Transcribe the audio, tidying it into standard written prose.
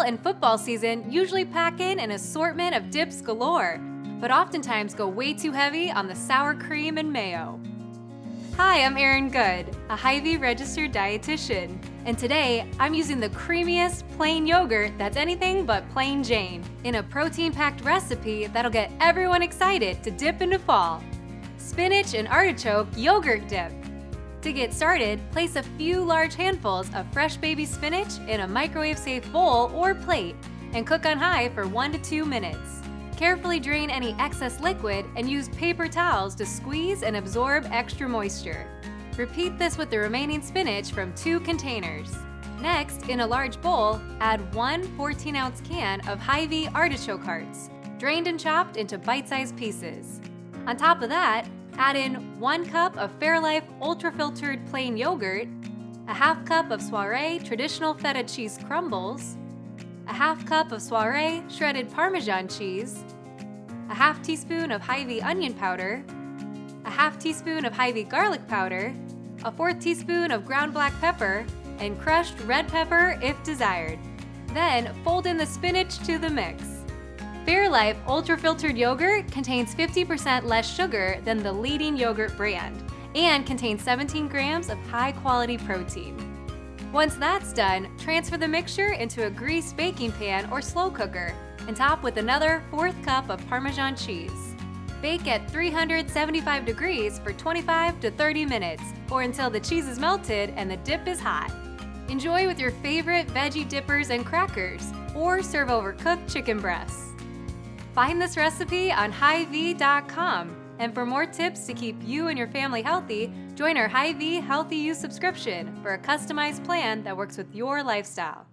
Baseball and football season usually pack in an assortment of dips galore, but oftentimes go way too heavy on the sour cream and mayo. Hi, I'm Erin Good, a Hy-Vee registered dietitian, and today I'm using the creamiest plain yogurt that's anything but plain Jane in a protein-packed recipe that'll get everyone excited to dip into fall. Spinach and artichoke yogurt dip. To get started, place a few large handfuls of fresh baby spinach in a microwave-safe bowl or plate and cook on high for 1 to 2 minutes. Carefully drain any excess liquid and use paper towels to squeeze and absorb extra moisture. Repeat this with the remaining spinach from 2 containers. Next, in a large bowl, add 1 14-ounce can of Hy-Vee artichoke hearts, drained and chopped into bite-sized pieces. On top of that, add in 1 cup of Fairlife ultra-filtered plain yogurt, a half cup of Soiree traditional feta cheese crumbles, a half cup of Soiree shredded Parmesan cheese, a half teaspoon of Hy-Vee onion powder, a half teaspoon of Hy-Vee garlic powder, a 1/4 teaspoon of ground black pepper, and crushed red pepper if desired. Then fold in the spinach to the mix. Fairlife ultra-filtered yogurt contains 50% less sugar than the leading yogurt brand and contains 17 grams of high-quality protein. Once that's done, transfer the mixture into a greased baking pan or slow cooker and top with another 1/4 cup of Parmesan cheese. Bake at 375 degrees for 25 to 30 minutes or until the cheese is melted and the dip is hot. Enjoy with your favorite veggie dippers and crackers or serve over cooked chicken breasts. Find this recipe on Hy-Vee.com, and for more tips to keep you and your family healthy, join our Hy-Vee Healthy You subscription for a customized plan that works with your lifestyle.